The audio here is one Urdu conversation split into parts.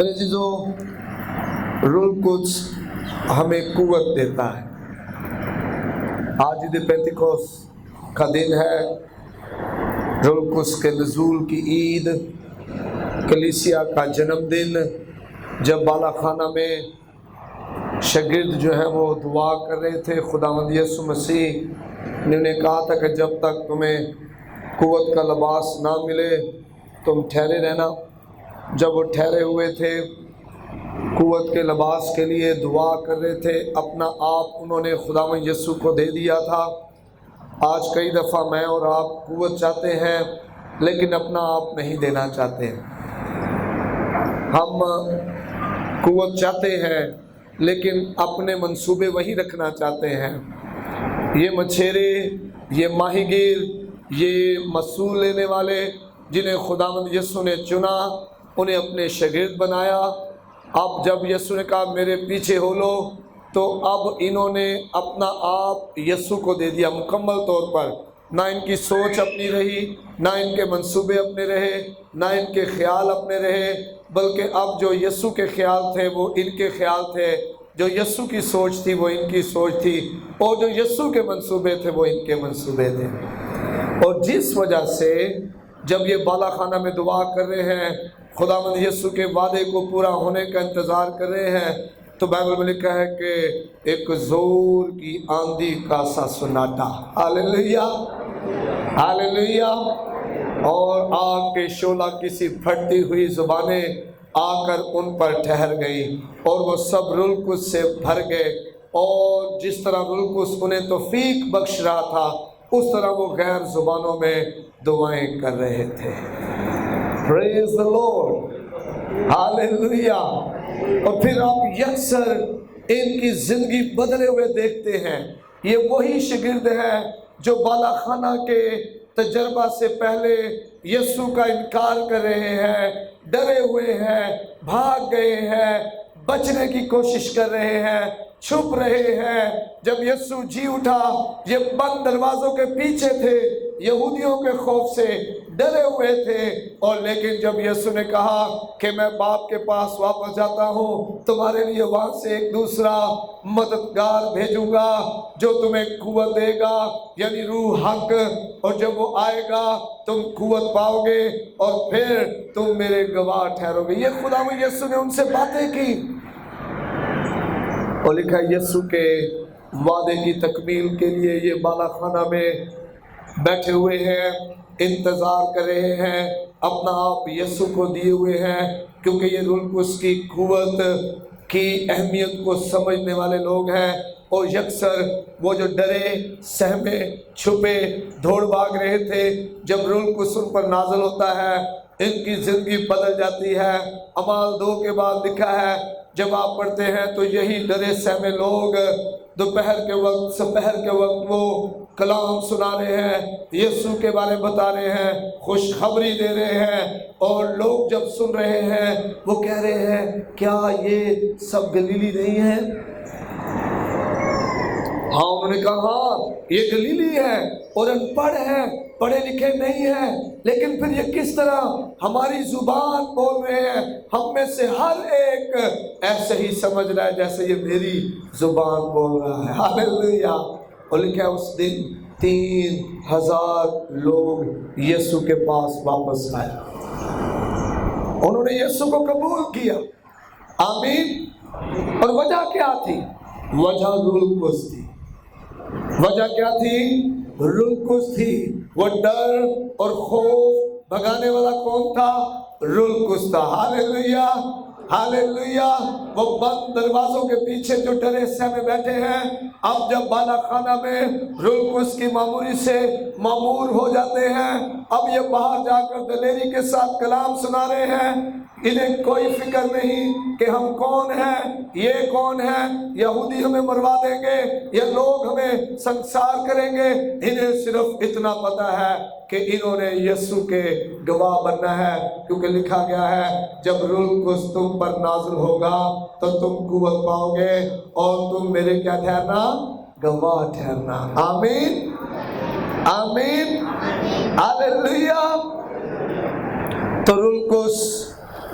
میرے عزیزو، روح القدس ہمیں قوت دیتا ہے۔ آج عید پینتیکوست کا دن ہے، روح القدس کے نزول کی عید، کلیسیا کا جنم دن، جب بالا خانہ میں شاگرد جو ہیں وہ دعا کر رہے تھے۔ خداوند یسوع مسیح نے انہیں کہا تھا کہ جب تک تمہیں قوت کا لباس نہ ملے تم ٹھہرے رہنا۔ جب وہ ٹھہرے ہوئے تھے، قوت کے لباس کے لیے دعا کر رہے تھے، اپنا آپ انہوں نے خداوند یسوع کو دے دیا تھا۔ آج کئی دفعہ میں اور آپ قوت چاہتے ہیں لیکن اپنا آپ نہیں دینا چاہتے۔ ہم قوت چاہتے ہیں لیکن اپنے منصوبے وہی رکھنا چاہتے ہیں۔ یہ مچھیرے، یہ ماہی گیر، یہ مصول لینے والے جنہیں خداوند یسوع نے چنا، انہیں اپنے شاگرد بنایا۔ اب جب یسوع نے کہا میرے پیچھے ہو لو، تو اب انہوں نے اپنا آپ یسوع کو دے دیا مکمل طور پر۔ نہ ان کی سوچ اپنی رہی، نہ ان کے منصوبے اپنے رہے، نہ ان کے خیال اپنے رہے، بلکہ اب جو یسوع کے خیال تھے وہ ان کے خیال تھے، جو یسوع کی سوچ تھی وہ ان کی سوچ تھی، اور جو یسوع کے منصوبے تھے وہ ان کے منصوبے تھے۔ اور جس وجہ سے جب یہ بالا خانہ میں دعا کر رہے ہیں، خداوند یسوع کے وعدے کو پورا ہونے کا انتظار کر رہے ہیں، تو بائبل میں لکھا ہے کہ ایک زور کی آندھی کا سا سناٹا، ہاللیلویا ہاللیلویا، اور آگ کے شعلہ کسی پھٹتی ہوئی زبانیں آ کر ان پر ٹھہر گئی، اور وہ سب روح القدس سے بھر گئے، اور جس طرح روح القدس انہیں توفیق بخش رہا تھا اس طرح وہ غیر زبانوں میں دعائیں کر رہے تھے۔ پریز دی لارڈ، ہاللیلویا۔ اور پھر آپ یکسر ان کی زندگی بدلے ہوئے دیکھتے ہیں۔ یہ وہی شاگرد ہیں جو بالا خانہ کے تجربہ سے پہلے یسوع کا انکار کر رہے ہیں، ڈرے ہوئے ہیں، بھاگ گئے ہیں، بچنے کی کوشش کر رہے ہیں، چھپ رہے ہیں۔ جب یسوع جی اٹھا، یہ بند دروازوں کے پیچھے تھے، یہودیوں کے خوف سے ڈرے ہوئے تھے، اور لیکن جب یسوع نے کہا کہ میں باپ کے پاس واپس جاتا ہوں، تمہارے لیے وہاں سے ایک دوسرا مددگار بھیجوں گا جو تمہیں قوت دے گا، یعنی روح حق، اور جب وہ آئے گا تم قوت پاؤ گے اور پھر تم میرے گواہ ٹھہرو گے۔ یہ خداوند یسوع نے ان سے باتیں کی، اور لکھا یسوع کے وعدے کی تکمیل کے لیے یہ بالا خانہ میں بیٹھے ہوئے ہیں، انتظار کر رہے ہیں، اپنا آپ یسوع کو دیے ہوئے ہیں، کیونکہ یہ روح القدس کی قوت کی اہمیت کو سمجھنے والے لوگ ہیں۔ اور یکسر وہ جو ڈرے، سہمے، چھپے، دوڑ بھاگ رہے تھے، جب روح القدس ان پر نازل ہوتا ہے ان کی زندگی بدل جاتی ہے۔ اعمال 2 کے بعد لکھا ہے، جب آپ پڑھتے ہیں تو یہی ڈرے سہمے لوگ دوپہر کے وقت، سپہر کے وقت وہ کلام سنا رہے ہیں، یسوع کے بارے بتا رہے ہیں، خوشخبری دے رہے ہیں، اور لوگ جب سن رہے ہیں وہ کہہ رہے ہیں کیا یہ سب گلیلی نہیں ہیں؟ ہاں، انہوں نے کہا ہاں یہ گلیلی ہے اور ان پڑھ ہیں، پڑھے لکھے نہیں ہیں، لیکن پھر یہ کس طرح ہماری زبان بول رہے ہیں؟ ہم میں سے ہر ایک ایسے ہی سمجھ رہا ہے جیسے یہ میری زبان بول رہا ہے۔ ہاللیلویا۔ اور لکھا ہے اس دن 3000 لوگ یسوع کے پاس واپس آئے، انہوں نے یسوع کو قبول کیا۔ آمین۔ اور وجہ کیا تھی؟ وجہ روح القدس تھی۔ وجہ کیا تھی؟ روح القدس تھی۔ وہ ڈر اور خوف بھگانے والا کون تھا؟ روح القدس تھا۔ ہاللیلویا ہاللیلویا۔ وہ بند دروازوں کے پیچھے جو ڈرے سہمے بیٹھے ہیں، اب جب بالا خانہ میں روح القدس کی معموری سے معمور ہو جاتے ہیں، اب یہ باہر جا کر دلیری کے ساتھ کلام سنا رہے ہیں۔ انہیں کوئی فکر نہیں کہ ہم کون ہیں، یہ کون ہیں، یہودی ہمیں مروا دیں گے، یہ لوگ ہمیں سنسار کریں گے۔ انہیں صرف اتنا پتا ہے کہ انہوں نے یسوع کے گواہ بننا ہے، کیونکہ لکھا گیا ہے جب روح القدس تم پر نازل ہوگا تو تم قوت پاؤ گے اور تم میرے کیا ٹھہرنا؟ گواہ ٹھہرنا۔ آمین آمین ہاللیلویا۔ تو روح القدس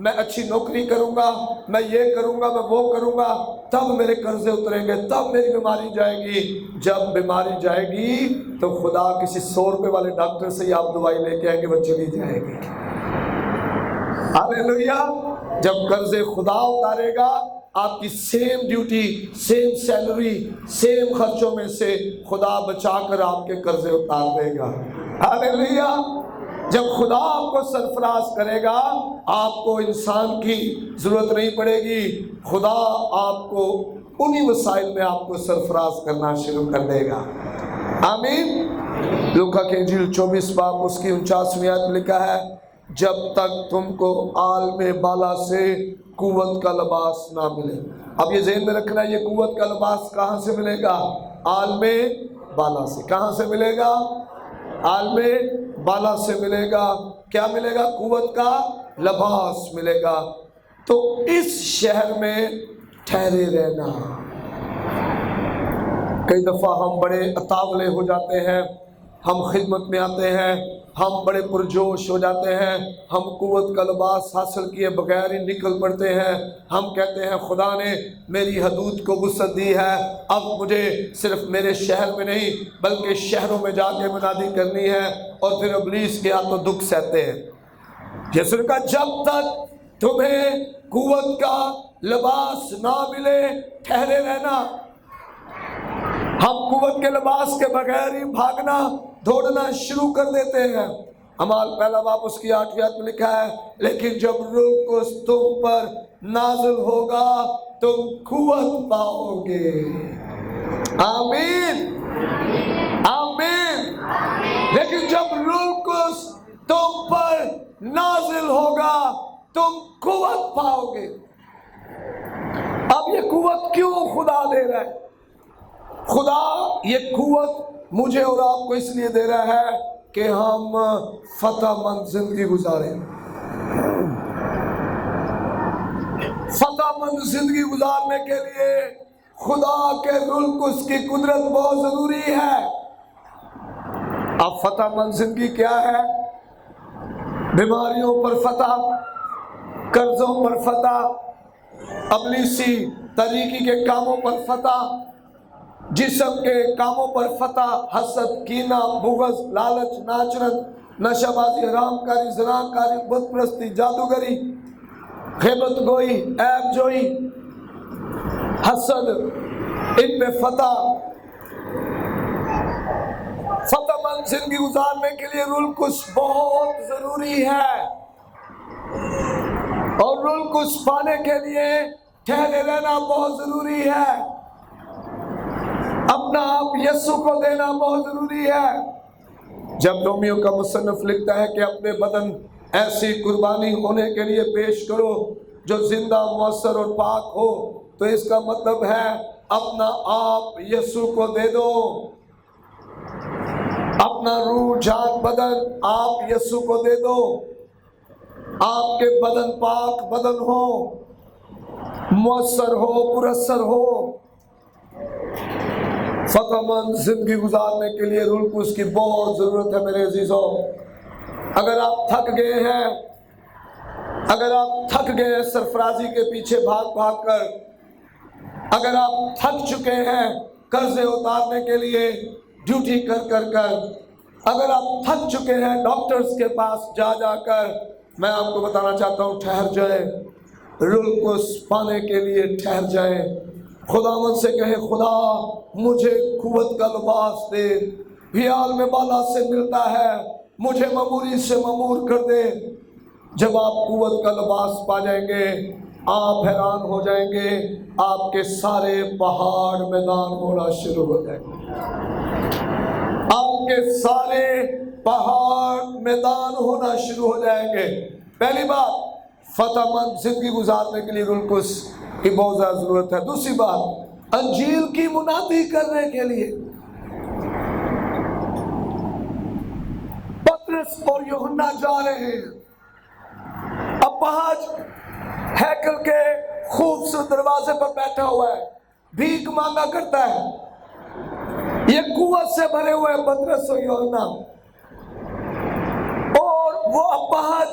میں اچھی نوکری کروں گا، میں یہ کروں گا، میں وہ کروں گا، تب میرے قرضے اتریں گے، تب میری بیماری جائے گی۔ جب بیماری جائے گی تو خدا کسی 100 روپے والے ڈاکٹر سے ہی آپ دوائی لے کے آئیں گے، وہ چلی جائے گی۔ ہاللیلویا۔ جب قرضے خدا اتارے گا، آپ کی same duty, same salary, same خرچوں میں سے خدا بچا کر آپ کے قرضے اتار دے گا۔ ہاللیلویا۔ جب خدا آپ کو سرفراز کرے گا، آپ کو انسان کی ضرورت نہیں پڑے گی، خدا آپ کو انہی وسائل میں آپ کو سرفراز کرنا شروع کر دے گا۔ آمین۔ لوکا کی انجیل 24 باب اس کی 49ویں آیت میں لکھا ہے، جب تک تم کو عالم بالا سے قوت کا لباس نہ ملے۔ اب یہ ذہن میں رکھنا ہے، یہ قوت کا لباس کہاں سے ملے گا؟ عالم بالا سے۔ کہاں سے ملے گا؟ عالم بالا سے ملے گا۔ کیا ملے گا؟ قوت کا لباس ملے گا۔ تو اس شہر میں ٹھہرے رہنا۔ کئی دفعہ ہم بڑے اتاولے ہو جاتے ہیں، ہم خدمت میں آتے ہیں، ہم بڑے پرجوش ہو جاتے ہیں، ہم قوت کا لباس حاصل کیے بغیر ہی نکل پڑتے ہیں۔ ہم کہتے ہیں خدا نے میری حدود کو وسعت دی ہے، اب مجھے صرف میرے شہر میں نہیں بلکہ شہروں میں جا کے منادی کرنی ہے، اور پھر ابلیس کے ہاتھوں دکھ سہتے ہیں۔ یسوع نے کہا جب تک تمہیں قوت کا لباس نہ ملے ٹھہرے رہنا۔ ہم قوت کے لباس کے بغیر ہی بھاگنا دوڑنا شروع کر دیتے ہیں۔ اعمال پہلا باب اس کی 8ویں آیت میں لکھا ہے، لیکن جب روح القدس تم پر نازل ہوگا تم قوت پاؤ گے۔ آمین آمین۔ لیکن جب روح القدس تم پر نازل ہوگا تم قوت پاؤ گے۔ اب یہ قوت کیوں خدا دے رہا ہے؟ خدا یہ قوت مجھے اور آپ کو اس لیے دے رہا ہے کہ ہم فتح مند زندگی گزاریں۔ فتح مند زندگی گزارنے کے لیے خدا کے روح القدس کی قدرت بہت ضروری ہے۔ اب فتح مند زندگی کیا ہے؟ بیماریوں پر فتح، قرضوں پر فتح، ابلیسی طریقے کے کاموں پر فتح، جسم کے کاموں پر فتح، حسد، کینہ، بغض، لالچ، ناچرت، نشہ بازی، حرام کاری، زنا کاری، بت پرستی، جادوگری، غیبت گوئی، عیب جوئی، حسد، ان پہ فتح۔ فتح مند زندگی گزارنے کے لیے روح القدس بہت ضروری ہے، اور روح القدس پانے کے لیے ٹھہرے رہنا بہت ضروری ہے، اپنا آپ یسوع کو دینا بہت ضروری ہے۔ جب رومیو کا مصنف لکھتا ہے کہ اپنے بدن ایسی قربانی ہونے کے لیے پیش کرو جو زندہ، مؤثر اور پاک ہو، تو اس کا مطلب ہے اپنا آپ یسوع کو دے دو، اپنا روح، جان، بدن آپ یسوع کو دے دو۔ آپ کے بدن پاک بدن ہو، مؤثر ہو، پراثر ہو۔ فتح مند زندگی گزارنے کے لیے روح القدس کی بہت ضرورت ہے میرے عزیزوں۔ اگر آپ تھک گئے ہیں، اگر آپ تھک گئے ہیں سرفرازی کے پیچھے بھاگ بھاگ کر، اگر آپ تھک چکے ہیں قرضے اتارنے کے لیے ڈیوٹی کر کر کر، اگر آپ تھک چکے ہیں ڈاکٹرز کے پاس جا جا کر، میں آپ کو بتانا چاہتا ہوں ٹھہر جائیں، روح القدس پانے کے لیے ٹھہر جائیں۔ خداوند سے کہے خدا مجھے قوت کا لباس دے، یہ عالم بالا سے ملتا ہے، مجھے ماموری سے مامور کر دے۔ جب آپ قوت کا لباس پا جائیں گے آپ حیران ہو جائیں گے، آپ کے سارے پہاڑ میدان ہونا شروع ہو جائیں گے، آپ کے سارے پہاڑ میدان ہونا شروع ہو جائیں گے۔ پہلی بات فتح مند زندگی گزارنے کے لیے روح القدس کی بہت زیادہ ضرورت ہے۔ دوسری بات انجیل کی منادی کرنے کے لیے پطرس اور یوحنا جا رہے ہیں۔ اپاہج ہیکل کے خوبصورت دروازے پر بیٹھا ہوا ہے، بھیک مانگا کرتا ہے، یہ قوت سے بھرے ہوئے پطرس اور یوحنا، اور وہ اپاہج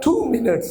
2 minutes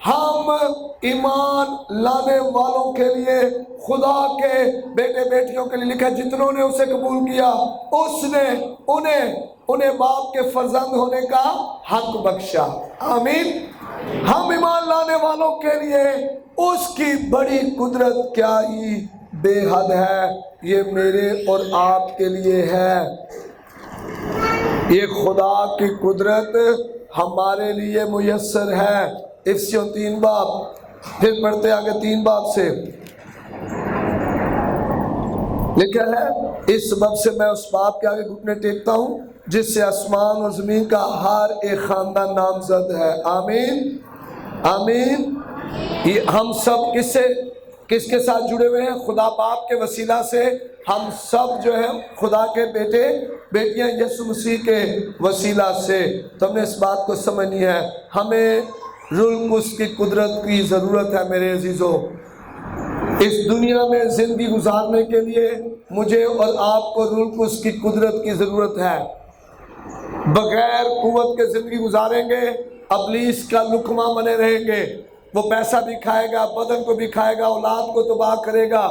ہم ایمان لانے والوں کے لیے خدا کے بیٹے بیٹیوں کے لیے لکھا ہے جتنوں نے اسے قبول کیا اس نے انہیں باپ کے فرزند ہونے کا حق بخشا. آمین. ہم ایمان لانے والوں کے لیے اس کی بڑی قدرت کیا ہی بے حد ہے. یہ میرے اور آپ کے لیے ہے. یہ خدا کی قدرت ہمارے لیے میسر ہے. افسیوں 3 باب، پھر پڑھتے آگے 3 باب سے لکھا ہے، اس سبب سے میں اس باب کے آگے گھٹنے ٹیکتا ہوں جس سے آسمان اور زمین کا ہر ایک خاندان نامزد ہے. آمین آمین. یہ ہم سب کس کے ساتھ جڑے ہوئے ہیں؟ خدا باپ کے وسیلہ سے ہم سب جو ہے خدا کے بیٹے بیٹیاں یسوع مسیح کے وسیلہ سے. تو ہم نے اس بات کو سمجھنی ہے. ہمیں روح القدس کی قدرت کی ضرورت ہے میرے عزیزو. اس دنیا میں زندگی گزارنے کے لیے مجھے اور آپ کو روح القدس کی قدرت کی ضرورت ہے. بغیر قوت کے زندگی گزاریں گے، ابلیس کا لقمہ بنے رہیں گے. وہ پیسہ بھی کھائے گا، بدن کو بھی کھائے گا، اولاد کو تباہ کرے گا.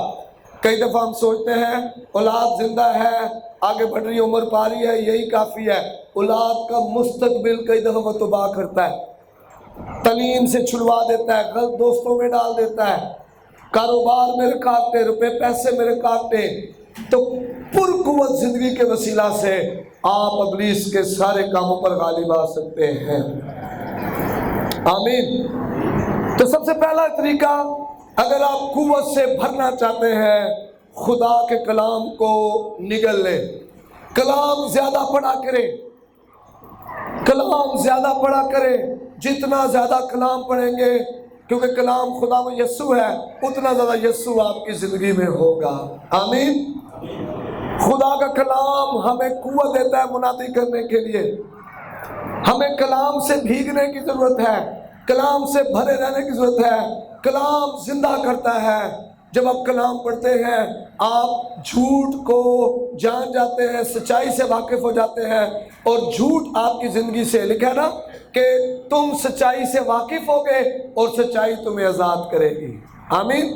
کئی دفعہ ہم سوچتے ہیں اولاد زندہ ہے، آگے بڑھ رہی عمر پا رہی ہے، یہی کافی ہے. اولاد کا مستقبل کئی دفعہ وہ تباہ کرتا ہے، تعلیم سے چھڑوا دیتا ہے، غلط دوستوں میں ڈال دیتا ہے، کاروبار میں رکاوٹیں، روپے پیسے میں رکاوٹیں. تو پرقوت زندگی کے وسیلہ سے آپ ابلیس کے سارے کاموں پر غالب آ سکتے ہیں. آمین. تو سب سے پہلا طریقہ، اگر آپ قوت سے بھرنا چاہتے ہیں، خدا کے کلام کو نگل لیں. کلام زیادہ پڑھا کریں، کلام زیادہ پڑھا کریں. جتنا زیادہ کلام پڑھیں گے، کیونکہ کلام خدا میں یسوع ہے، اتنا زیادہ یسوع آپ کی زندگی میں ہوگا. آمین. خدا کا کلام ہمیں قوت دیتا ہے منادی کرنے کے لیے. ہمیں کلام سے بھیگنے کی ضرورت ہے، کلام سے بھرے رہنے کی ضرورت ہے. کلام زندہ کرتا ہے. جب آپ کلام پڑھتے ہیں آپ جھوٹ کو جان جاتے ہیں، سچائی سے واقف ہو جاتے ہیں، اور جھوٹ آپ کی زندگی سے، لکھا ہے نا کہ تم سچائی سے واقف ہوگے اور سچائی تمہیں آزاد کرے گی. آمین.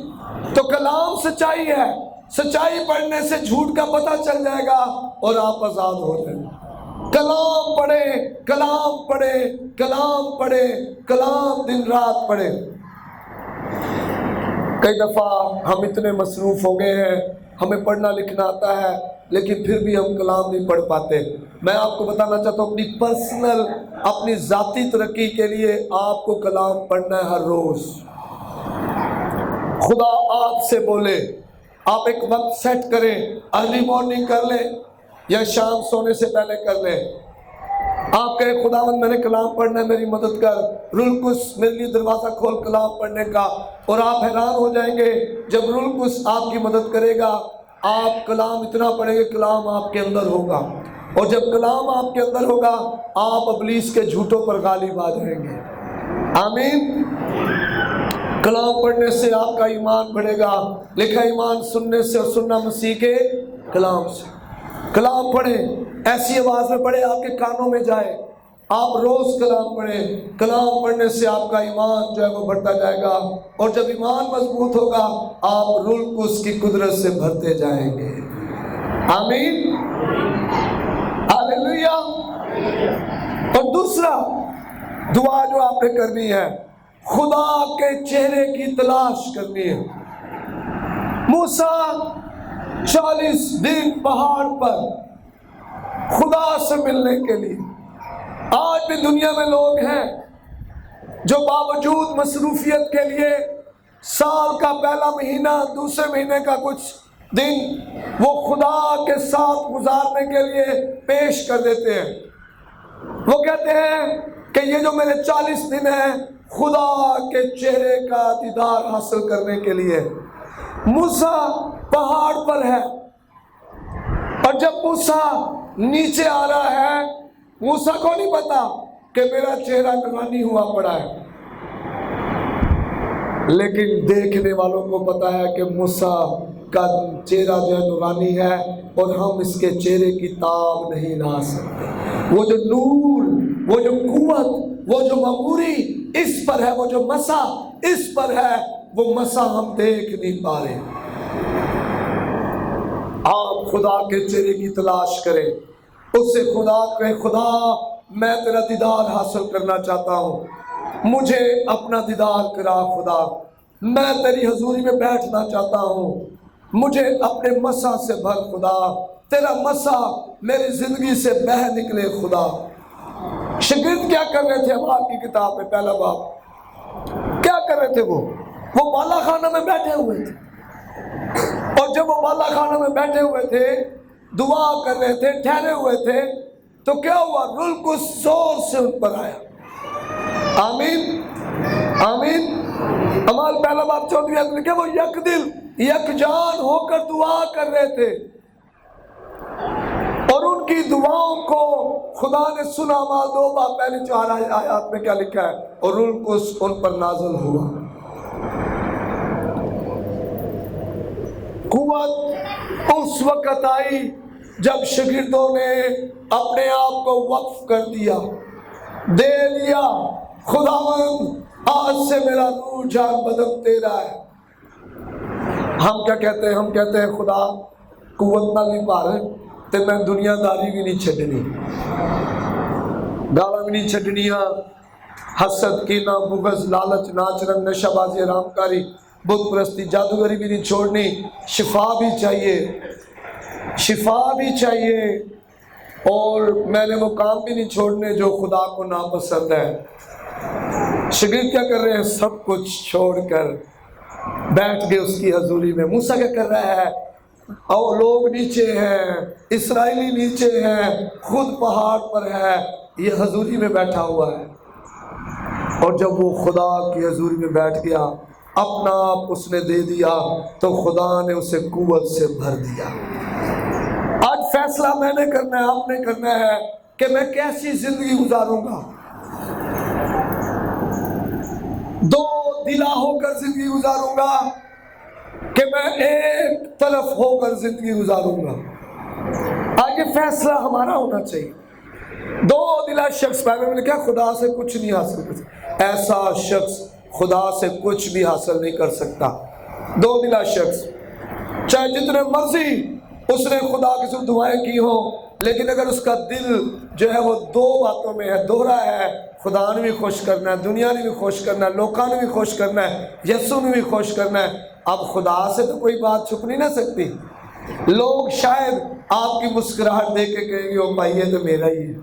تو کلام سچائی ہے. سچائی پڑھنے سے جھوٹ کا پتہ چل جائے گا اور آپ آزاد ہو جائیں گے. کلام پڑھے، کلام پڑھے، کلام پڑھے، کلام دن رات پڑھے. کئی دفعہ ہم اتنے مصروف ہو گئے ہیں، ہمیں پڑھنا لکھنا آتا ہے لیکن پھر بھی ہم کلام نہیں پڑھ پاتے. میں آپ کو بتانا چاہتا ہوں، اپنی پرسنل، اپنی ذاتی ترقی کے لیے آپ کو کلام پڑھنا ہے ہر روز. خدا آپ سے بولے، آپ ایک وقت سیٹ کریں، ارلی مارننگ کر لیں یا شام سونے سے پہلے کر لیں. آپ کہیں خداوند میں نے کلام پڑھنا ہے، میری مدد کر. روح القدس میرے لیے دروازہ کھول کلام پڑھنے کا. اور آپ حیران ہو جائیں گے جب روح القدس آپ کی مدد کرے گا. آپ کلام اتنا پڑھیں گے، کلام آپ کے اندر ہوگا، اور جب کلام آپ کے اندر ہوگا آپ ابلیس کے جھوٹوں پر غالب آ جائیں گے. آمین. کلام پڑھنے سے آپ کا ایمان بڑھے گا. لکھا ایمان سننے سے، اور سننا مسیح کے کلام سے. کلام پڑھیں، ایسی آواز میں پڑھیں آپ کے کانوں میں جائے. آپ روز کلام پڑھیں. کلام پڑھنے سے آپ کا ایمان جو ہے وہ بڑھتا جائے گا، اور جب ایمان مضبوط ہوگا آپ روح القدس کی قدرت سے بھرتے جائیں گے. آمین. ہاللیلویا. اور دوسرا دعا جو آپ نے کرنی ہے، خدا کے چہرے کی تلاش کرنی ہے. موسیٰ 40 دن پہاڑ پر خدا سے ملنے کے لیے. آج بھی دنیا میں لوگ ہیں جو باوجود مصروفیت کے لیے سال کا پہلا مہینہ، دوسرے مہینے کا کچھ دن وہ خدا کے ساتھ گزارنے کے لیے پیش کر دیتے ہیں. وہ کہتے ہیں کہ یہ جو میرے 40 دن ہیں خدا کے چہرے کا دیدار حاصل کرنے کے لیے. موسیٰ پہاڑ پر ہے، اور جب موسیٰ نیچے آ رہا ہے، موسیٰ کو نہیں پتا کہ میرا چہرہ نورانی ہوا پڑا ہے، لیکن دیکھنے والوں کو پتا ہے کہ موسیٰ کا چہرہ جو ہے نورانی ہے، اور ہم اس کے چہرے کی تاب نہیں لا سکتے. وہ جو نور، وہ جو قوت، وہ جو معموری اس پر ہے, وہ جو مسا اس پر ہے, وہ مسا ہم دیکھ نہیں پا رہے. آپ خدا کے چہرے کی تلاش کریں, اس سے خدا کہ خدا میں تیرا دیدار حاصل کرنا چاہتا ہوں, مجھے اپنا دیدار کرا خدا, میں تیری حضوری میں بیٹھنا چاہتا ہوں, مجھے اپنے مسا سے بھر خدا, تیرا مسا میری زندگی سے بہہ نکلے خدا. شاگرد کیا کر رہے تھے اعمال کی کتاب میں پہلا باب, کیا کر رہے تھے؟ وہ بالا خانہ میں بیٹھے ہوئے تھے, اور جب وہ بالا خانہ میں بیٹھے ہوئے تھے, دعا کر رہے تھے, ٹھہرے ہوئے تھے, تو کیا ہوا؟ روح القدس زور سے ان پر آیا. آمین آمین. اعمال پہلا باب 14 آیت میں کہ وہ یک دل یک جان ہو کر دعا کر رہے تھے, اور ان کی دعاؤں کو خدا نے سنا. اعمال 2 باب پہلی 4 آیات میں کیا لکھا ہے؟ اور روح القدس ان پر نازل ہوا. قوت اس وقت آئی جب شاگردوں نے اپنے آپ کو وقف کر دیا, دے لیا. خداوند آج سے میرا روح جان بدن تیرا ہے. ہم کیا کہتے ہیں؟ ہم کہتے ہیں خدا قوت نہ نہیں پا رہے تے میں دنیا داری بھی نہیں چھڈنی, گالاں بھی نہیں چھڈنیاں, حسد کینہ بغض لالچ ناچ رنگ نشہ بازی حرام کاری بت پرستی جادوگری بھی نہیں چھوڑنی. شفا بھی چاہیے, شفا بھی چاہیے, اور میں نے وہ کام بھی نہیں چھوڑنے جو خدا کو ناپسند ہے. شاگرد کیا کر رہے ہیں؟ سب کچھ چھوڑ کر بیٹھ گئے اس کی حضوری میں. موسیٰ کیا کر رہا ہے؟ اور لوگ نیچے ہیں, اسرائیلی نیچے ہیں, خود پہاڑ پر ہے, یہ حضوری میں بیٹھا ہوا ہے. اور جب وہ خدا کی حضوری میں بیٹھ گیا, اپنا آپ اس نے دے دیا, تو خدا نے اسے قوت سے بھر دیا. آج فیصلہ میں نے کرنا ہے, آپ نے کرنا ہے کہ میں کیسی زندگی گزاروں گا. دو دلا ہو کر زندگی گزاروں گا کہ میں ایک طرف ہو کر زندگی گزاروں گا. آج یہ فیصلہ ہمارا ہونا چاہیے. دو دلا شخص, بائبل میں لکھا خدا سے کچھ نہیں حاصل کر سکتا. ایسا شخص خدا سے کچھ بھی حاصل نہیں کر سکتا. دو دلا شخص چاہے جتنے مرضی اس نے خدا کی سب دعائیں کی ہوں, لیکن اگر اس کا دل جو ہے وہ دو باتوں میں ہے, دوہرا ہے, خدا نے بھی خوش کرنا ہے, دنیا نے بھی خوش کرنا ہے, لوکاں نے بھی خوش کرنا ہے, یسوع نے بھی خوش کرنا ہے, اب خدا سے تو کوئی بات چھپ نہیں نہ سکتی. لوگ شاید آپ کی مسکراہٹ دیکھ کے کہیں گے او بھائی یہ تو میرا ہی ہے,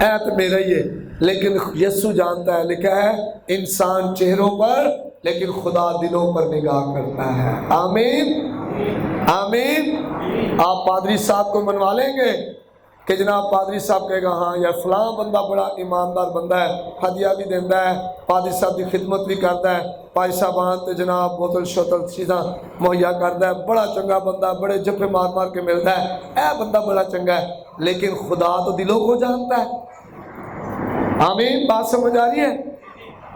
اے تو میرا ہی ہے, لیکن یسوع جانتا ہے, لکھا ہے انسان چہروں پر لیکن خدا دلوں پر نگاہ کرتا ہے. آمین آمین. آپ پادری صاحب کو منوا لیں گے کہ جناب پادری صاحب کہے گا ہاں یا فلاں بندہ بڑا ایماندار بندہ ہے, ہدیہ بھی دیتا ہے, پادری صاحب کی خدمت بھی کرتا ہے, پائی صاحب آتے جناب بوتل شوتل چیزاں مہیا کرتا ہے, بڑا چنگا بندہ, بڑے جفے مار مار کے ملتا ہے, اے بندہ بڑا چنگا ہے. لیکن خدا تو دلوں کو جانتا ہے. آمین. بات سمجھ آ رہی ہے؟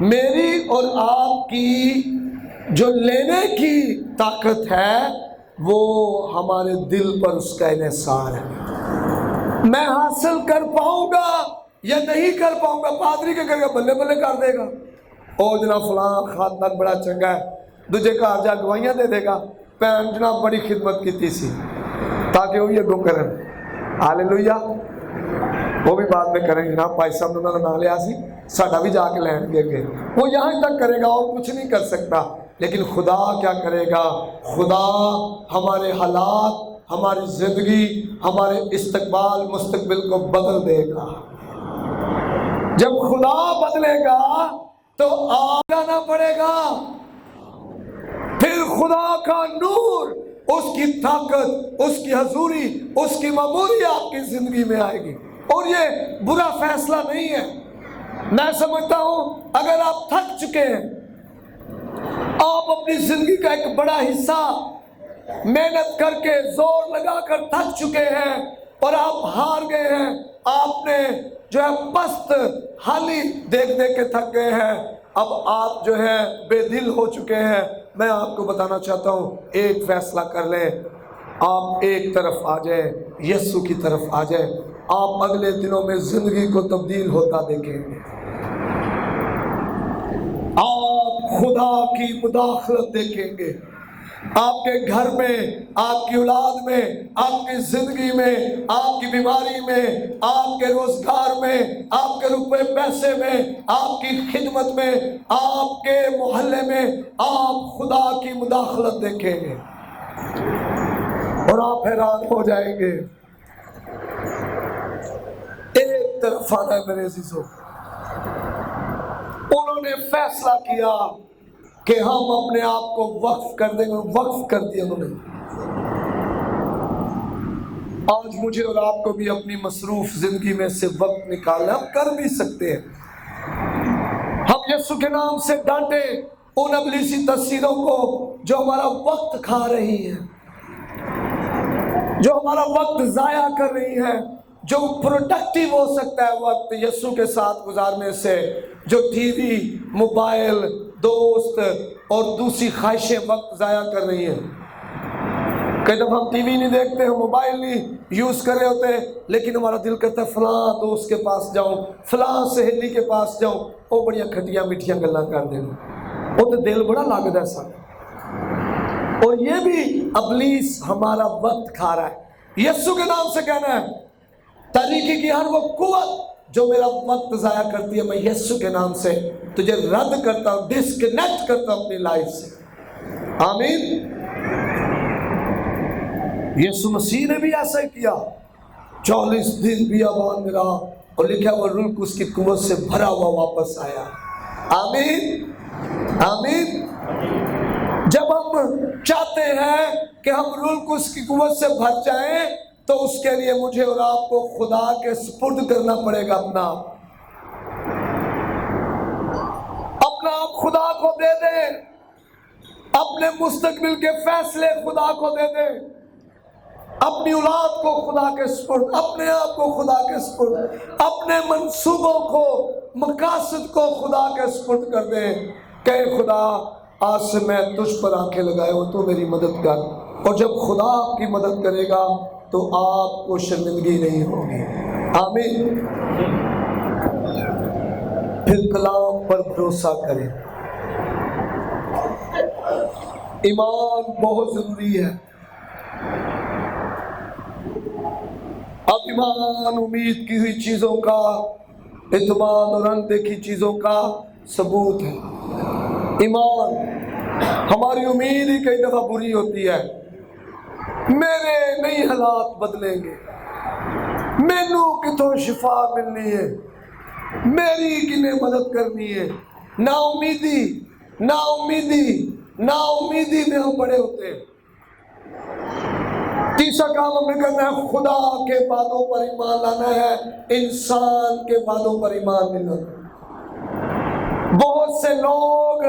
میری اور آپ کی جو لینے کی طاقت ہے وہ ہمارے دل پر اس کا انحصار ہے. میں حاصل کر پاؤں گا یا نہیں کر پاؤں گا. پادری کیا کرے گا؟ بلے بلے کر دے گا, او جناب فلاں خاندان بڑا چنگا ہے, دوجے گھر جا گوائیاں دے دے گا, بھن جناب بڑی خدمت کی سی, تاکہ وہ یہ گو کریں. ہالےلویا. وہ بھی بعد میں کریں گے, جناب بھائی صاحب نے انہوں نے نہ لیا سی, ساڈا بھی جا کے لین دے گے. وہ یہاں تک کرے گا اور کچھ نہیں کر سکتا. لیکن خدا کیا کرے گا؟ خدا ہمارے حالات, ہماری زندگی, ہمارے استقبال مستقبل کو بدل دے گا. جب خدا بدلے گا تو آنا پڑے گا. پھر خدا کا نور, اس کی طاقت, اس کی حضوری, اس کی معمولی آپ کی زندگی میں آئے گی. اور یہ برا فیصلہ نہیں ہے. میں سمجھتا ہوں اگر آپ تھک چکے ہیں, آپ اپنی زندگی کا ایک بڑا حصہ محنت کر کے زور لگا کر تھک چکے ہیں اور آپ ہار گئے ہیں, آپ نے جو ہے پست حالی دیکھ دیکھ کے تھک گئے ہیں, اب آپ جو ہے بے دل ہو چکے ہیں, میں آپ کو بتانا چاہتا ہوں ایک فیصلہ کر لیں. آپ ایک طرف آ جائیں, یسوع کی طرف آ جائیں. آپ اگلے دنوں میں زندگی کو تبدیل ہوتا دیکھیں گے. خدا کی مداخلت دیکھیں گے. آپ کے گھر میں، آپ کی اولاد میں، آپ کی زندگی میں، آپ کی بیماری میں، آپ کے روزگار میں، آپ کے روپے پیسے میں، آپ کی خدمت میں، آپ کے محلے میں آپ خدا کی مداخلت دیکھیں گے اور آپ حیران ہو جائیں گے. ایک طرف آنا ہے میرے عزیزو، انہوں نے فیصلہ کیا کہ ہم اپنے آپ کو وقف کر دیں گے. وقف کر دیا انہوں نے. آج مجھے اور آپ کو بھی اپنی مصروف زندگی میں سے وقت نکالنا، ہم کر بھی سکتے ہیں. ہم یسوع کے نام سے ڈانٹے ان ابلیسی تصویروں کو جو ہمارا وقت کھا رہی ہیں، جو ہمارا وقت ضائع کر رہی ہیں، جو پروڈکٹیو ہو سکتا ہے وقت یسوع کے ساتھ گزارنے سے، جو ٹی وی، موبائل، دوست اور دوسری خواہشیں وقت ضائع کر رہی ہیں. کئی دفعہ ہم ٹی وی نہیں دیکھتے، ہم موبائل نہیں یوز کر رہے ہوتے، لیکن ہمارا دل کرتا ہے فلاں دوست کے پاس جاؤں، فلاں سہیلی کے پاس جاؤں، وہ بڑی کھٹیاں میٹھیاں گلاں کر دیں. وہ تو دل بڑا لگتا ہے سارا. اور یہ بھی ابلیس ہمارا وقت کھا رہا ہے. یسوع کے نام سے کہنا ہے، طریقے کی ہر وہ قوت جو میرا وقت ضائع کرتی ہے، میں یسوع کے نام سے تجھے رد کرتا ہوں، ڈسکنیکٹ کرتا ہوں اپنی لائف سے. آمین. یسوع مسیح نے بھی ایسا ہی کیا. 40 دن بیابان میں رہا اور لکھا وہ روح اس کی قوت سے بھرا ہوا واپس آیا. آمین. آمین. جب ہم چاہتے ہیں کہ ہم روح القدس کی قوت سے بھر جائیں تو اس کے لیے مجھے اور آپ کو خدا کے سپرد کرنا پڑے گا. اپنا آپ خدا کو دے دیں. اپنے مستقبل کے فیصلے خدا کو دے دیں. اپنی اولاد کو خدا کے سپرد، اپنے آپ کو خدا کے سپرد، اپنے منصوبوں کو، مقاصد کو خدا کے سپرد کر دیں کہ خدا آج سے میں تجھ پر آنکھیں لگائے ہوں، تو میری مدد کر. اور جب خدا آپ کی مدد کرے گا تو آپ کو شرمندگی نہیں ہوگی. آمین. پھر کلام پر بھروسہ کریں. ایمان بہت ضروری ہے. اب ایمان امید کی ہوئی چیزوں کا، اعتماد اور اندیکھی چیزوں کا ثبوت ہے. ایمان، ہماری امید ہی کئی دفعہ بری ہوتی ہے. میرے نہیں حالات بدلیں گے، مینوں کتوں شفا ملنی ہے، میری کنہیں مدد کرنی ہے. نا امیدی، نا امیدی، نا امیدی میں ہم بڑے ہوتے ہیں. تیسرا کام ہمیں کرنا ہے، خدا کے وعدوں پر ایمان لانا ہے، انسان کے وعدوں پر ایمان نہیں لانا. بہت سے لوگ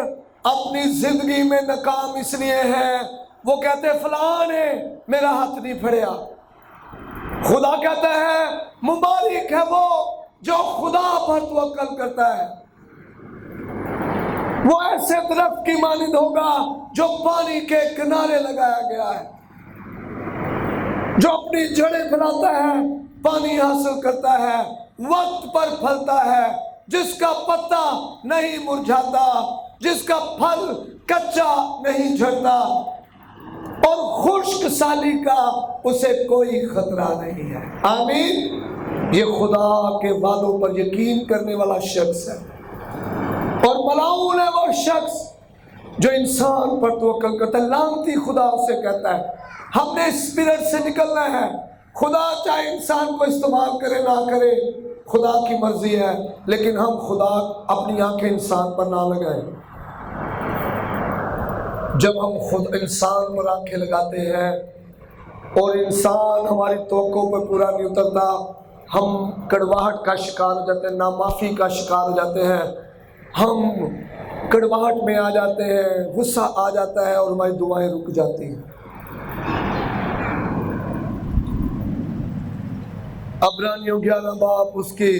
اپنی زندگی میں ناکام اس لیے ہیں، وہ کہتے ہیں فلاں نے میرا ہاتھ نہیں پھڑیا. خدا کہتا ہے مبارک ہے وہ جو خدا پر توکل کرتا ہے. وہ ایسے درخت کی مانند ہوگا جو پانی کے کنارے لگایا گیا ہے، جو اپنی جڑیں پھیلاتا ہے، پانی حاصل کرتا ہے، وقت پر پھلتا ہے، جس کا پتا نہیں مرجھاتا، جس کا پھل کچا نہیں جھڑتا، اور خشک سالی کا اسے کوئی خطرہ نہیں ہے. آمین. یہ خدا کے وعدوں پر یقین کرنے والا شخص ہے. اور ملعون ہے وہ شخص جو انسان پر توکل کرتا ہے. لعنتی خدا اسے کہتا ہے. ہم نے اسپرٹ سے نکلنا ہے. خدا چاہے انسان کو استعمال کرے نہ کرے، خدا کی مرضی ہے، لیکن ہم خدا اپنی آنکھیں انسان پر نہ لگائیں. جب ہم خود انسان پر آنکھیں لگاتے ہیں اور انسان ہماری توقع پر پورا نہیں اترتا، ہم کڑواہٹ کا شکار ہو جاتے ہیں، نامعافی کا شکار ہو جاتے ہیں، ہم کڑواہٹ میں آ جاتے ہیں، غصہ آ جاتا ہے اور ہماری دعائیں رک جاتی ہیں. عبرانیوں 11 باب اس کی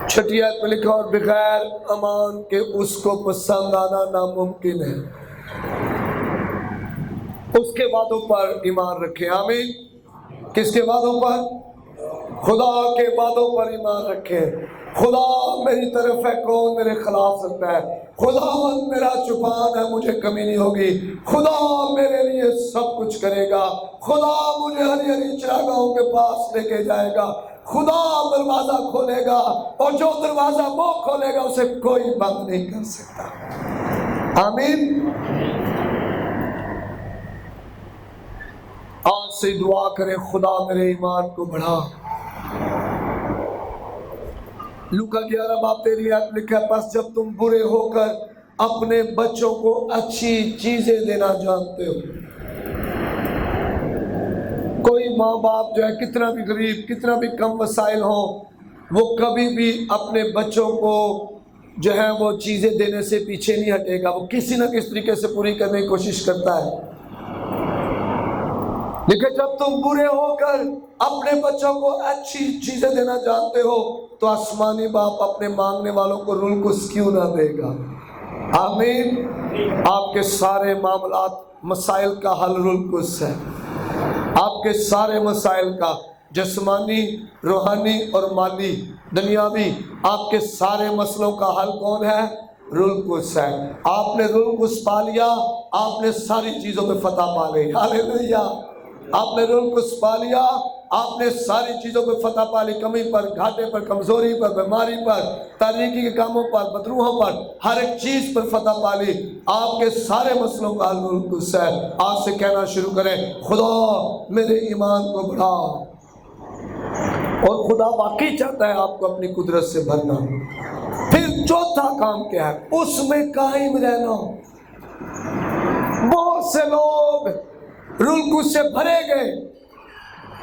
6 آیت میں لکھا، اور بغیر امان کے اس کو پسند آنا ناممکن ہے. اس کے وعدوں پر ایمان رکھیں. آمین. کس کے وعدوں پر؟ خدا کے وعدوں پر ایمان رکھیں. خدا میری طرف ہے، کون میرے خلاف سکتا ہے؟ خدا میرا چوپان ہے، مجھے کمی نہیں ہوگی۔ خدا میرے لیے سب کچھ کرے گا۔ خدا مجھے ہری ہری چراگاہوں کے پاس لے کے جائے گا۔ خدا دروازہ کھولے گا، اور جو دروازہ وہ کھولے گا اسے کوئی بند نہیں کر سکتا۔ آمین۔ آج سے دعا کریں، خدا میرے ایمان کو بڑھا۔ لوکا 11 باب 13 آیت لکھا ہے، پس جب تم برے ہو کر اپنے بچوں کو اچھی چیزیں دینا جانتے ہو۔ کوئی ماں باپ جو ہے کتنا بھی غریب، کتنا بھی کم وسائل ہوں، وہ کبھی بھی اپنے بچوں کو جو ہے وہ چیزیں دینے سے پیچھے نہیں ہٹے گا، وہ کسی نہ کسی طریقے سے پوری کرنے کی کوشش کرتا ہے۔ لیکن جب تم برے ہو کر اپنے بچوں کو اچھی چیزیں دینا جانتے ہو تو آسمانی باپ اپنے مانگنے والوں کو رلکس کیوں نہ دے گا۔ آمین۔ آپ کے سارے معاملات، مسائل کا حل رلکس ہے۔ آپ کے سارے مسائل کا، جسمانی، روحانی اور مالی، دنیاوی، آپ کے سارے مسئلوں کا حل کون ہے؟ رلکس ہے۔ آپ نے رلکس پا لیا، آپ نے ساری چیزوں پہ فتح پا لی۔ ہاللیلویہ۔ آپ نے رلکس پا لیا، آپ نے ساری چیزوں پہ فتح پا لی، کمی پر، گھاٹے پر، کمزوری پر، بیماری پر، تاریکی کے کاموں پر، بدروحوں پر، ہر ایک چیز پر فتح پا لی۔ آپ کے سارے مسئلوں کا حل رلکس ہے۔ آج سے کہنا شروع کریں، خدا میرے ایمان کو بڑھا۔ اور خدا واقعی چاہتا ہے آپ کو اپنی قدرت سے بھرنا۔ پھر چوتھا کام کیا ہے؟ اس میں قائم رہنا۔ بہت سے لوگ رلکس سے بھرے گئے،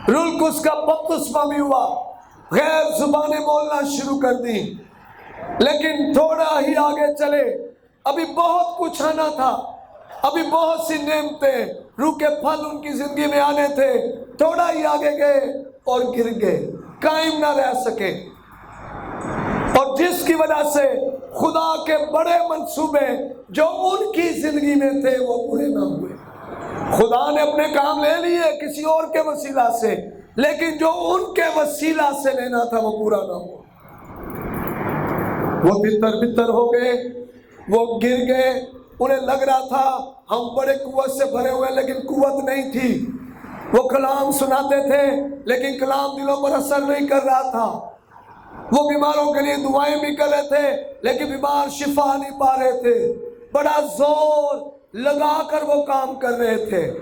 رلکس کا بپتسمہ بھی ہوا، غیر زبانیں بولنا شروع کر دی، لیکن تھوڑا ہی آگے چلے، ابھی بہت کچھ آنا تھا، ابھی بہت سی نعمتیں، روح کے پھل ان کی زندگی میں آنے تھے، تھوڑا ہی آگے گئے اور گر گئے، قائم نہ رہ سکے، اور جس کی وجہ سے خدا کے بڑے منصوبے جو ان کی زندگی میں تھے وہ پورے نہ ہوئے۔ خدا نے اپنے کام لے لیے کسی اور کے وسیلہ سے، لیکن جو ان کے وسیلہ سے لینا تھا وہ پورا نہ ہوا۔ وہ بتر بتر ہو گئے، وہ گر گئے، انہیں لگ رہا تھا ہم بڑے قوت سے بھرے ہوئے، لیکن قوت نہیں تھی۔ وہ کلام سناتے تھے لیکن کلام دلوں پر اثر نہیں کر رہا تھا۔ وہ بیماروں کے لیے دعائیں بھی کر رہے تھے لیکن بیمار شفا نہیں پا رہے تھے۔ بڑا زور لگا کر وہ کام کر رہے تھے۔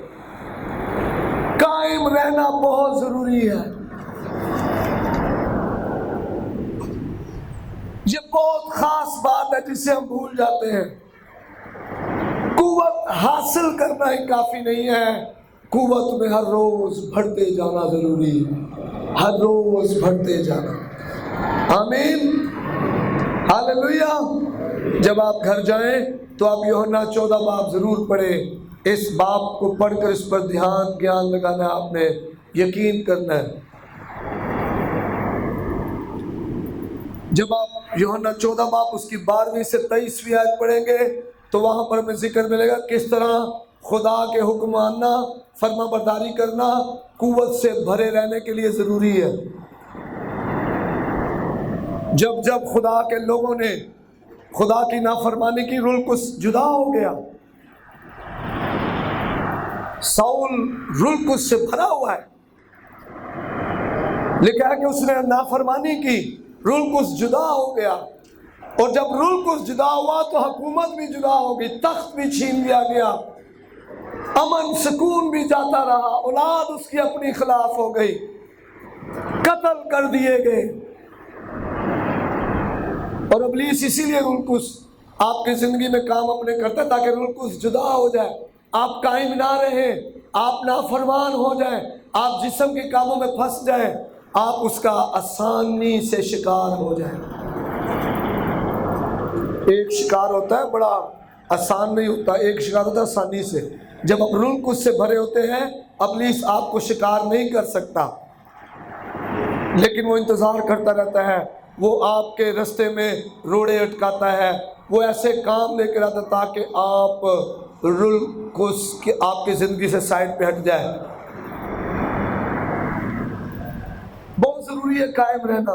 قائم رہنا بہت ضروری ہے۔ یہ بہت خاص بات ہے جسے ہم بھول جاتے ہیں۔ قوت حاصل کرنا ہی کافی نہیں ہے، قوت میں ہر روز بڑھتے جانا ضروری ہے، ہر روز بڑھتے جانا۔ آمین، ہاللیلویہ۔ جب آپ گھر جائیں تو آپ یوحنا 14 باب ضرور پڑھیں۔ اس باب کو پڑھ کر اس پر گیان لگانا ہے، آپ نے یقین کرنا ہے۔ جب آپ یوحنا 14 باب اس کی 12ویں سے 23ویں آیت پڑھیں گے تو وہاں پر ہمیں ذکر ملے گا کس طرح خدا کے حکم ماننا، فرما برداری کرنا قوت سے بھرے رہنے کے لیے ضروری ہے۔ جب جب خدا کے لوگوں نے خدا کی نافرمانی کی، رلکس جدا ہو گیا۔ ساؤل رلکس سے بھرا ہوا ہے، لکھا ہے کہ اس نے نافرمانی کی، رلکس جدا ہو گیا، اور جب رلکس جدا ہوا تو حکومت بھی جدا ہو گئی، تخت بھی چھین لیا گیا، امن سکون بھی جاتا رہا، اولاد اس کی اپنی خلاف ہو گئی، قتل کر دیے گئے۔ اور ابلیس اسی لیے رلکس آپ کی زندگی میں کام اپنے کرتا ہے تاکہ رلکس جدا ہو جائے، آپ قائم نہ رہیں، آپ نافرمان ہو جائیں، آپ جسم کے کاموں میں پھنس جائیں، آپ اس کا آسانی سے شکار ہو جائیں۔ ایک شکار ہوتا ہے بڑا آسان نہیں ہوتا، ایک شکار ہوتا ہے آسانی سے۔ جب آپ رلکس سے بھرے ہوتے ہیں ابلیس آپ کو شکار نہیں کر سکتا، لیکن وہ انتظار کرتا رہتا ہے، وہ آپ کے رستے میں روڑے اٹکاتا ہے، وہ ایسے کام لے کر آتا تاکہ آپ رلکس آپ کی زندگی سے سائڈ پہ ہٹ جائے۔ بہت ضروری ہے قائم رہنا۔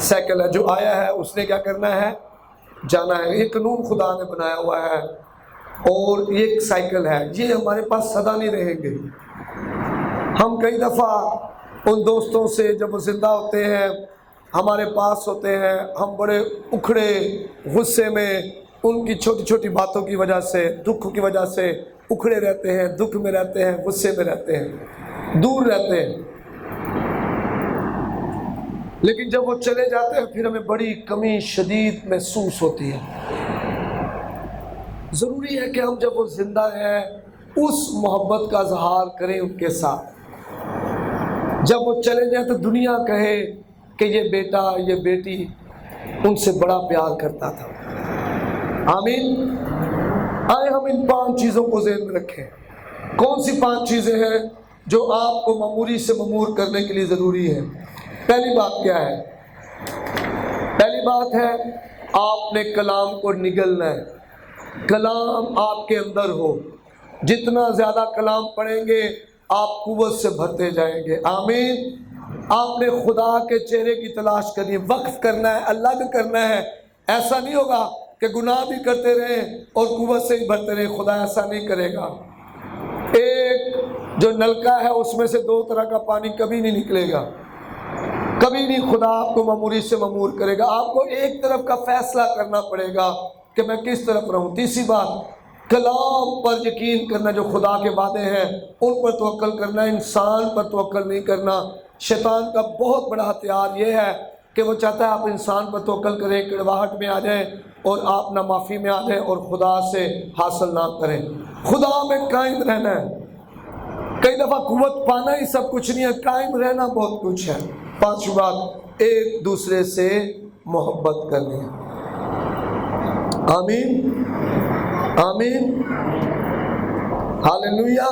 سائیکل ہے، جو آیا ہے اس نے کیا کرنا ہے؟ جانا ہے۔ یہ قانون خدا نے بنایا ہوا ہے، اور یہ ایک سائیکل ہے، یہ ہمارے پاس سدا نہیں رہیں گے۔ ہم کئی دفعہ ان دوستوں سے جب وہ زندہ ہوتے ہیں، ہمارے پاس ہوتے ہیں، ہم بڑے اکھڑے غصے میں ان کی چھوٹی چھوٹی باتوں کی وجہ سے، دکھ کی وجہ سے اکھڑے رہتے ہیں، دکھ میں رہتے ہیں، غصے میں رہتے ہیں، دور رہتے ہیں۔ لیکن جب وہ چلے جاتے ہیں پھر ہمیں بڑی کمی شدید محسوس ہوتی ہے۔ ضروری ہے کہ ہم جب وہ زندہ ہیں اس محبت کا اظہار کریں ان کے ساتھ۔ جب وہ چلے جائیں تو دنیا کہے کہ یہ بیٹا یہ بیٹی ان سے بڑا پیار کرتا تھا۔ آمین۔ آئے ہم ان 5 چیزوں کو ذہن میں رکھیں۔ کون سی 5 چیزیں ہیں جو آپ کو معمولی سے معمور کرنے کے لیے ضروری ہے؟ پہلی بات کیا ہے؟ پہلی بات ہے آپ نے کلام کو نگلنا ہے، کلام آپ کے اندر ہو۔ جتنا زیادہ کلام پڑھیں گے آپ قوت سے بھرتے جائیں گے۔ آمین۔ آپ نے خدا کے چہرے کی تلاش کرنی ہے، وقف کرنا ہے، الگ کرنا ہے۔ ایسا نہیں ہوگا کہ گناہ بھی کرتے رہیں اور قوت سے ہی بھرتے رہیں، خدا ایسا نہیں کرے گا۔ ایک جو نلکا ہے اس میں سے 2 طرح کا پانی کبھی نہیں نکلے گا، کبھی نہیں خدا آپ کو معمولی سے معمور کرے گا۔ آپ کو ایک طرف کا فیصلہ کرنا پڑے گا کہ میں کس طرف رہوں۔ تیسری بات، کلام پر یقین کرنا، جو خدا کے وعدے ہیں ان پر توکل کرنا، انسان پر توکل نہیں کرنا۔ شیطان کا بہت بڑا ہتھیار یہ ہے کہ وہ چاہتا ہے آپ انسان پر توکل کریں، کڑواہٹ میں آ جائیں اور آپ نہ معافی میں آ جائیں اور خدا سے حاصل نہ کریں۔ خدا میں قائم رہنا ہے۔ کئی دفعہ قوت پانا ہی سب کچھ نہیں ہے، قائم رہنا بہت کچھ ہے۔ 5ویں بات، ایک دوسرے سے محبت کرنی ہے۔ آمین، آمین، ہاللویہ،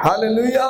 ہاللویہ۔